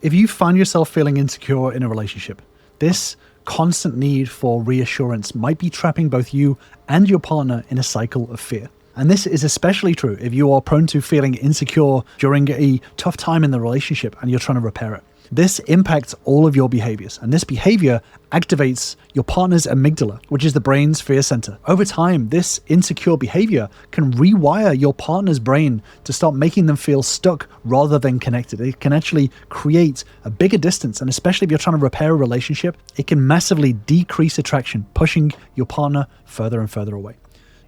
If you find yourself feeling insecure in a relationship, this constant need for reassurance might be trapping both you and your partner in a cycle of fear. And this is especially true if you are prone to feeling insecure during a tough time in the relationship and you're trying to repair it. This impacts all of your behaviors, and this behavior activates your partner's amygdala, which is the brain's fear center. Over time, this insecure behavior can rewire your partner's brain to start making them feel stuck rather than connected. It can actually create a bigger distance, and especially if you're trying to repair a relationship, it can massively decrease attraction, pushing your partner further and further away.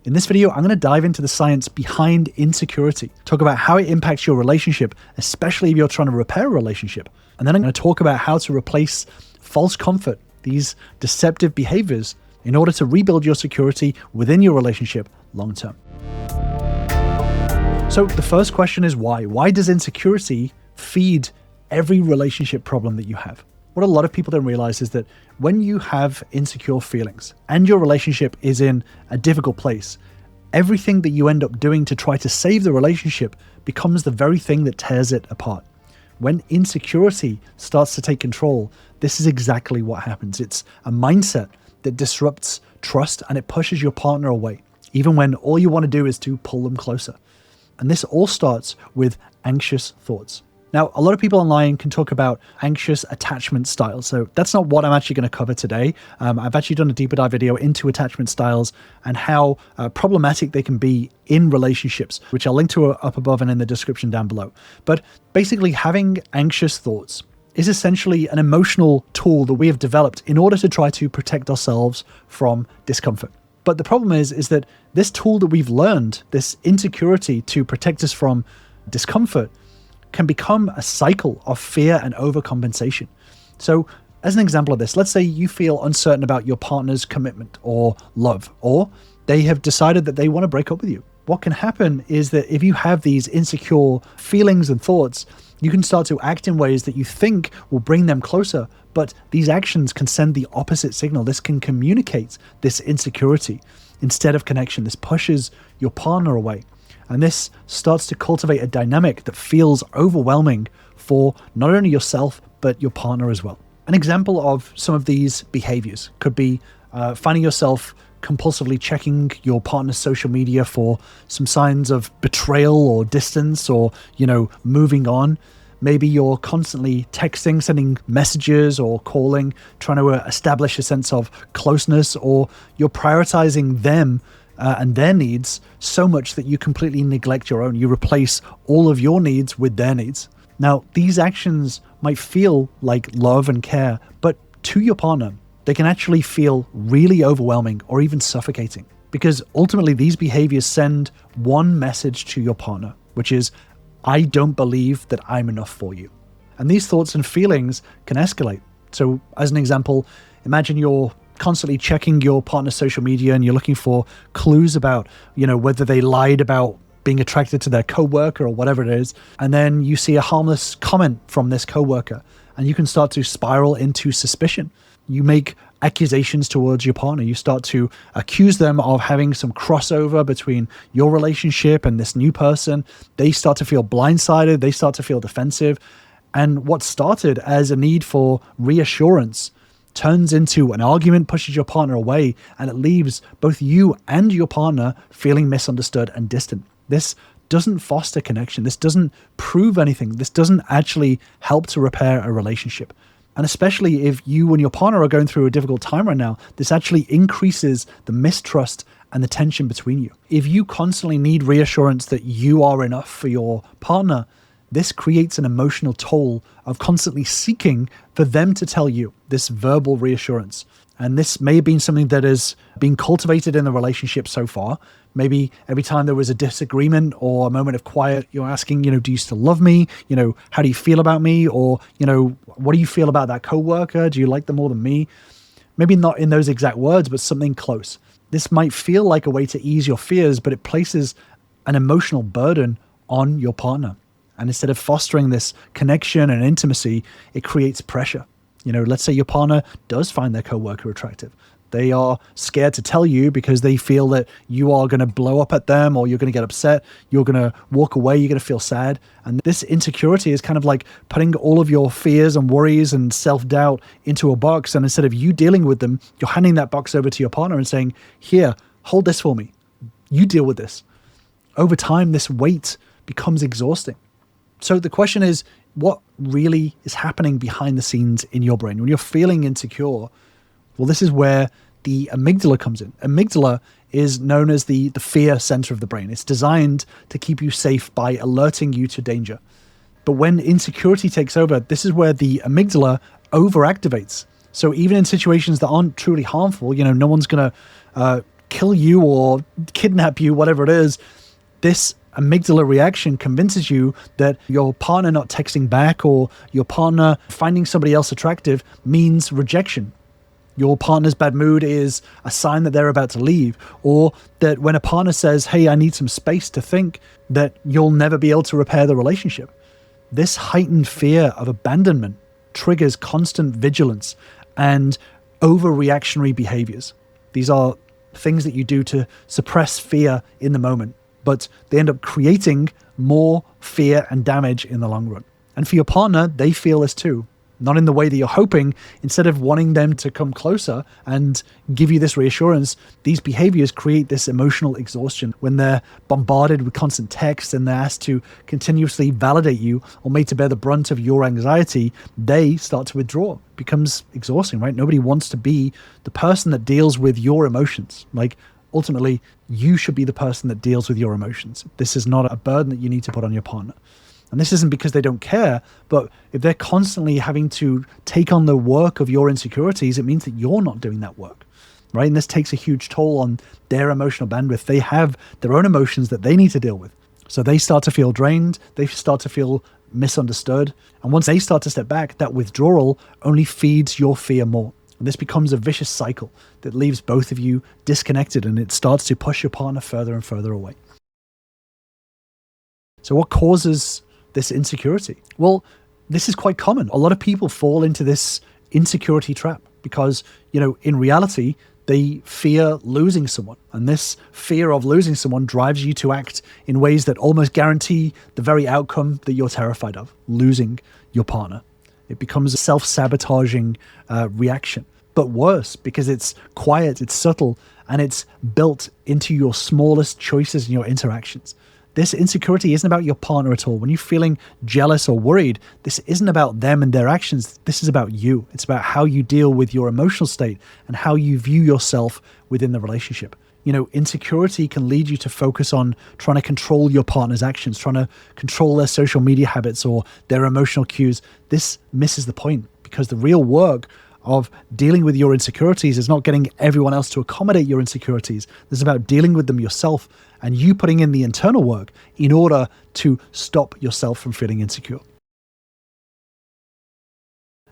In this video, I'm going to dive into the science behind insecurity, talk about how it impacts your relationship, especially if you're trying to repair a relationship. And then I'm going to talk about how to replace false comfort, these deceptive behaviors, in order to rebuild your security within your relationship long term. So the first question is why? Why does insecurity feed every relationship problem that you have? What a lot of people don't realize is that when you have insecure feelings and your relationship is in a difficult place, everything that you end up doing to try to save the relationship becomes the very thing that tears it apart. When insecurity starts to take control, this is exactly what happens. It's a mindset that disrupts trust and it pushes your partner away, even when all you want to do is to pull them closer. And this all starts with anxious thoughts. Now, a lot of people online can talk about anxious attachment styles. So that's not what I'm actually going to cover today. I've actually done a deeper dive video into attachment styles and how problematic they can be in relationships, which I'll link to up above and in the description down below. But basically, having anxious thoughts is essentially an emotional tool that we have developed in order to try to protect ourselves from discomfort. But the problem is that this tool that we've learned, this insecurity to protect us from discomfort, can become a cycle of fear and overcompensation. So as an example of this, let's say you feel uncertain about your partner's commitment or love, or they have decided that they want to break up with you. What can happen is that if you have these insecure feelings and thoughts, you can start to act in ways that you think will bring them closer, but these actions can send the opposite signal. This can communicate this insecurity instead of connection. This pushes your partner away. And this starts to cultivate a dynamic that feels overwhelming for not only yourself, but your partner as well. An example of some of these behaviors could be finding yourself compulsively checking your partner's social media for some signs of betrayal or distance or, moving on. Maybe you're constantly texting, sending messages or calling, trying to establish a sense of closeness, or you're prioritizing them and their needs so much that you completely neglect your own. You replace all of your needs with their needs. Now, these actions might feel like love and care, but to your partner, they can actually feel really overwhelming or even suffocating, because ultimately these behaviors send one message to your partner, which is, I don't believe that I'm enough for you. And these thoughts and feelings can escalate. So as an example, imagine you're constantly checking your partner's social media and you're looking for clues about, whether they lied about being attracted to their coworker or whatever it is. And then you see a harmless comment from this coworker and you can start to spiral into suspicion. You make accusations towards your partner. You start to accuse them of having some crossover between your relationship and this new person. They start to feel blindsided. They start to feel defensive. And what started as a need for reassurance turns into an argument, pushes your partner away, and it leaves both you and your partner feeling misunderstood and distant. This doesn't foster connection. This doesn't prove anything. This doesn't actually help to repair a relationship. And especially if you and your partner are going through a difficult time right now, this actually increases the mistrust and the tension between you. If you constantly need reassurance that you are enough for your partner, this creates an emotional toll of constantly seeking for them to tell you this verbal reassurance. And this may have been something that has been cultivated in the relationship so far. Maybe every time there was a disagreement or a moment of quiet, you're asking, do you still love me? How do you feel about me? Or, what do you feel about that coworker? Do you like them more than me? Maybe not in those exact words, but something close. This might feel like a way to ease your fears, but it places an emotional burden on your partner. And instead of fostering this connection and intimacy, it creates pressure. Let's say your partner does find their coworker attractive. They are scared to tell you because they feel that you are going to blow up at them, or you're going to get upset, you're going to walk away, you're going to feel sad. And this insecurity is kind of like putting all of your fears and worries and self-doubt into a box. And instead of you dealing with them, you're handing that box over to your partner and saying, here, hold this for me. You deal with this. Over time, this weight becomes exhausting. So the question is, what really is happening behind the scenes in your brain? When you're feeling insecure, well, this is where the amygdala comes in. Amygdala is known as the fear center of the brain. It's designed to keep you safe by alerting you to danger. But when insecurity takes over, this is where the amygdala overactivates. So even in situations that aren't truly harmful, no one's going to kill you or kidnap you, whatever it is, this amygdala reaction convinces you that your partner not texting back or your partner finding somebody else attractive means rejection. Your partner's bad mood is a sign that they're about to leave, or that when a partner says, hey, I need some space to think, that you'll never be able to repair the relationship. This heightened fear of abandonment triggers constant vigilance and overreactionary behaviors. These are things that you do to suppress fear in the moment, but they end up creating more fear and damage in the long run. And for your partner, they feel this too. Not in the way that you're hoping. Instead of wanting them to come closer and give you this reassurance, these behaviors create this emotional exhaustion. When they're bombarded with constant text and they're asked to continuously validate you or made to bear the brunt of your anxiety, they start to withdraw. It becomes exhausting, right? Nobody wants to be the person that deals with your emotions. Like, ultimately, you should be the person that deals with your emotions. This is not a burden that you need to put on your partner. And this isn't because they don't care, but if they're constantly having to take on the work of your insecurities, it means that you're not doing that work, right? And this takes a huge toll on their emotional bandwidth. They have their own emotions that they need to deal with. So they start to feel drained. They start to feel misunderstood. And once they start to step back, that withdrawal only feeds your fear more. And this becomes a vicious cycle that leaves both of you disconnected, and it starts to push your partner further and further away. So what causes this insecurity? Well, this is quite common. A lot of people fall into this insecurity trap because, in reality, they fear losing someone. And this fear of losing someone drives you to act in ways that almost guarantee the very outcome that you're terrified of, losing your partner. It becomes a self-sabotaging reaction. But worse, because it's quiet, it's subtle, and it's built into your smallest choices and your interactions. This insecurity isn't about your partner at all. When you're feeling jealous or worried, this isn't about them and their actions. This is about you. It's about how you deal with your emotional state and how you view yourself within the relationship. Insecurity can lead you to focus on trying to control your partner's actions, trying to control their social media habits or their emotional cues. This misses the point, because the real work of dealing with your insecurities is not getting everyone else to accommodate your insecurities. It's about dealing with them yourself and you putting in the internal work in order to stop yourself from feeling insecure.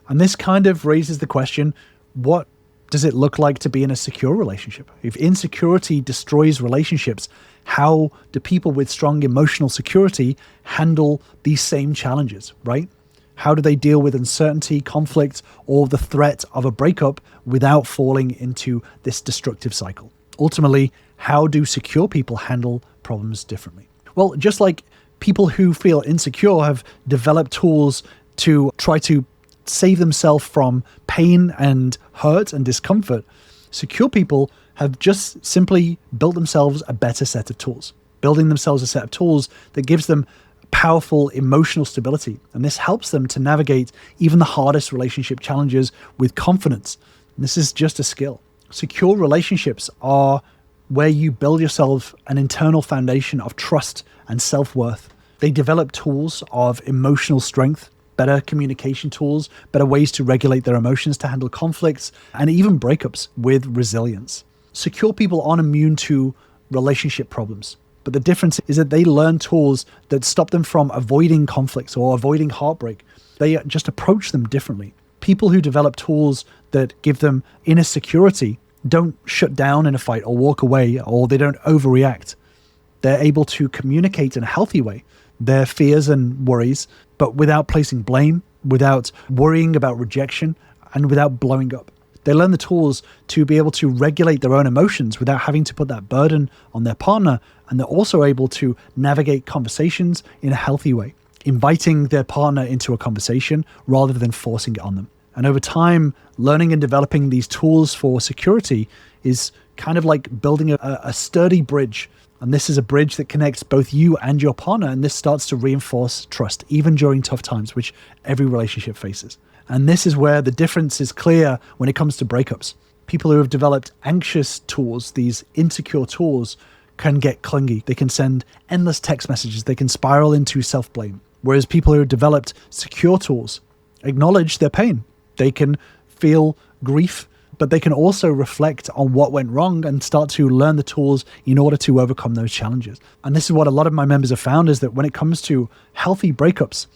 And this kind of raises the question, what does it look like to be in a secure relationship? If insecurity destroys relationships, how do people with strong emotional security handle these same challenges, right? How do they deal with uncertainty, conflict, or the threat of a breakup without falling into this destructive cycle? Ultimately, how do secure people handle problems differently? Well, just like people who feel insecure have developed tools to try to save themselves from pain and hurt and discomfort, secure people have just simply built themselves a better set of tools, building themselves a set of tools that gives them powerful emotional stability. And this helps them to navigate even the hardest relationship challenges with confidence. And this is just a skill. Secure relationships are where you build yourself an internal foundation of trust and self-worth. They develop tools of emotional strength, better communication tools, better ways to regulate their emotions, to handle conflicts, and even breakups with resilience. Secure people aren't immune to relationship problems. But the difference is that they learn tools that stop them from avoiding conflicts or avoiding heartbreak. They just approach them differently. People who develop tools that give them inner security don't shut down in a fight or walk away, or they don't overreact. They're able to communicate in a healthy way their fears and worries, but without placing blame, without worrying about rejection, and without blowing up. They learn the tools to be able to regulate their own emotions without having to put that burden on their partner. And they're also able to navigate conversations in a healthy way, inviting their partner into a conversation rather than forcing it on them. And over time, learning and developing these tools for security is kind of like building a sturdy bridge. And this is a bridge that connects both you and your partner. And this starts to reinforce trust, even during tough times, which every relationship faces. And this is where the difference is clear when it comes to breakups. People who have developed anxious tools, these insecure tools, can get clingy. They can send endless text messages. They can spiral into self-blame. Whereas people who have developed secure tools acknowledge their pain. They can feel grief, but they can also reflect on what went wrong and start to learn the tools in order to overcome those challenges. And this is what a lot of my members have found, is that when it comes to healthy breakups,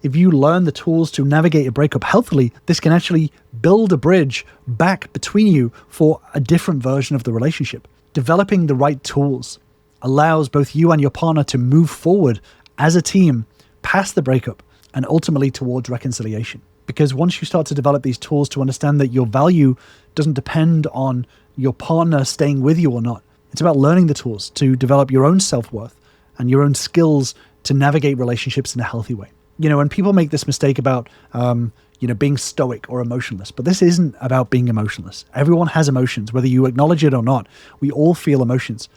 if you learn the tools to navigate a breakup healthily, this can actually build a bridge back between you for a different version of the relationship. Developing the right tools allows both you and your partner to move forward as a team past the breakup and ultimately towards reconciliation. Because once you start to develop these tools to understand that your value doesn't depend on your partner staying with you or not, it's about learning the tools to develop your own self-worth and your own skills to navigate relationships in a healthy way. You know, and people make this mistake about, being stoic or emotionless, but this isn't about being emotionless. Everyone has emotions, whether you acknowledge it or not. We all feel emotions,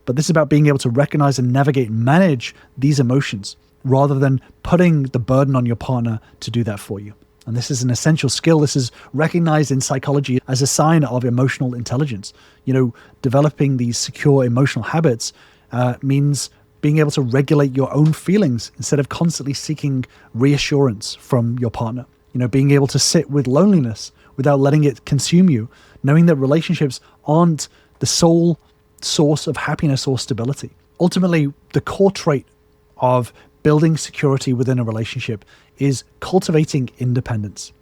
but this is about being able to recognize and navigate and manage these emotions rather than putting the burden on your partner to do that for you. And this is an essential skill. This is recognized in psychology as a sign of emotional intelligence. You know, developing these secure emotional habits means being able to regulate your own feelings instead of constantly seeking reassurance from your partner. You know, being able to sit with loneliness without letting it consume you, knowing that relationships aren't the sole source of happiness or stability. Ultimately, the core trait of building security within a relationship is cultivating independence.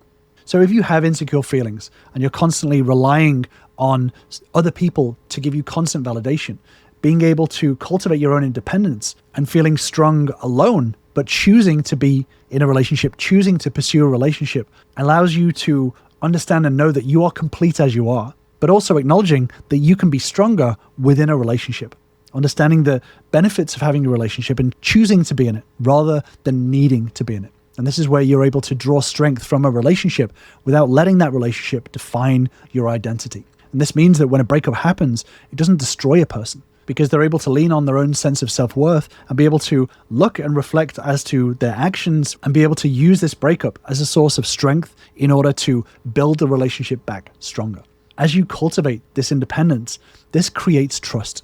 So if you have insecure feelings and you're constantly relying on other people to give you constant validation, being able to cultivate your own independence and feeling strong alone, but choosing to be in a relationship, choosing to pursue a relationship, allows you to understand and know that you are complete as you are, but also acknowledging that you can be stronger within a relationship. Understanding the benefits of having a relationship and choosing to be in it rather than needing to be in it. And this is where you're able to draw strength from a relationship without letting that relationship define your identity. And this means that when a breakup happens, it doesn't destroy a person, because they're able to lean on their own sense of self-worth and be able to look and reflect as to their actions and be able to use this breakup as a source of strength in order to build the relationship back stronger. As you cultivate this independence, this creates trust,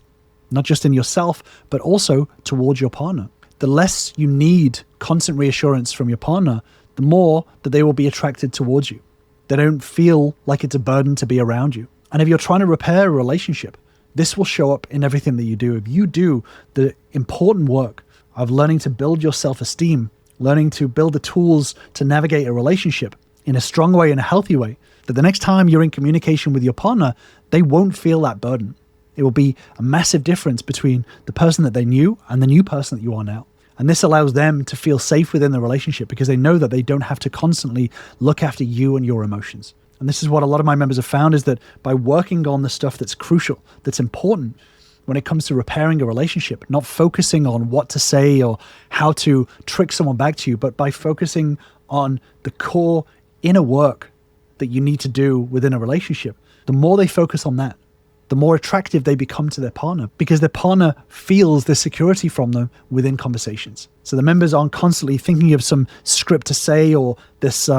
not just in yourself, but also towards your partner. The less you need constant reassurance from your partner, the more that they will be attracted towards you. They don't feel like it's a burden to be around you. And if you're trying to repair a relationship, this will show up in everything that you do. If you do the important work of learning to build your self-esteem, learning to build the tools to navigate a relationship in a strong way, in a healthy way, that the next time you're in communication with your partner, they won't feel that burden. It will be a massive difference between the person that they knew and the new person that you are now. And this allows them to feel safe within the relationship because they know that they don't have to constantly look after you and your emotions. And this is what a lot of my members have found, is that by working on the stuff that's crucial, that's important when it comes to repairing a relationship, not focusing on what to say or how to trick someone back to you, but by focusing on the core inner work that you need to do within a relationship, the more they focus on that, the more attractive they become to their partner, because their partner feels the security from them within conversations. So the members aren't constantly thinking of some script to say or this,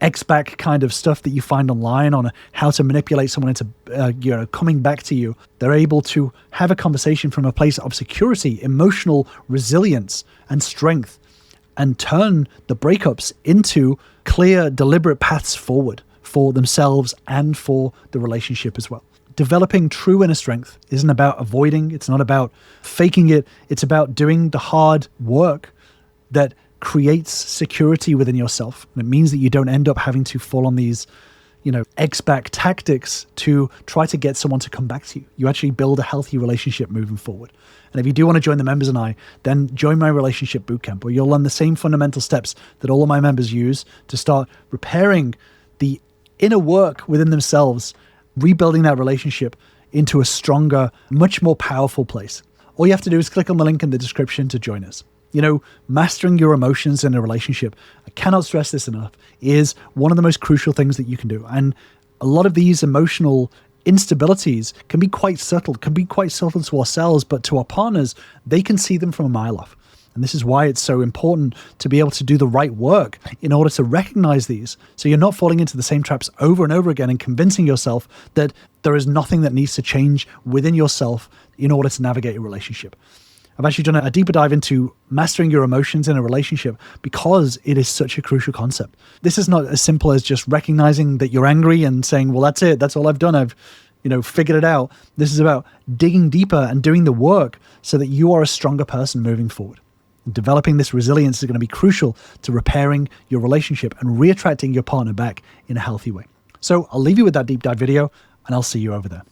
X-back kind of stuff that you find online on how to manipulate someone into, coming back to you. They're able to have a conversation from a place of security, emotional resilience, and strength, and turn the breakups into clear, deliberate paths forward for themselves and for the relationship as well. Developing true inner strength isn't about avoiding, it's not about faking it, it's about doing the hard work that creates security within yourself. And it means that you don't end up having to fall on these, X-back tactics to try to get someone to come back to you. You actually build a healthy relationship moving forward. And if you do want to join the members and I, then join my Relationship Bootcamp, where you'll learn the same fundamental steps that all of my members use to start repairing the inner work within themselves, rebuilding that relationship into a stronger, much more powerful place. All you have to do is click on the link in the description to join us. Mastering your emotions in a relationship, I cannot stress this enough, is one of the most crucial things that you can do. And a lot of these emotional instabilities can be quite subtle to ourselves, but to our partners, they can see them from a mile off. And this is why it's so important to be able to do the right work in order to recognize these, so you're not falling into the same traps over and over again and convincing yourself that there is nothing that needs to change within yourself in order to navigate a relationship. I've actually done a deeper dive into mastering your emotions in a relationship because it is such a crucial concept. This is not as simple as just recognizing that you're angry and saying, well, that's it. That's all I've done. I've figured it out. This is about digging deeper and doing the work so that you are a stronger person moving forward. Developing this resilience is going to be crucial to repairing your relationship and reattracting your partner back in a healthy way. So I'll leave you with that deep dive video, and I'll see you over there.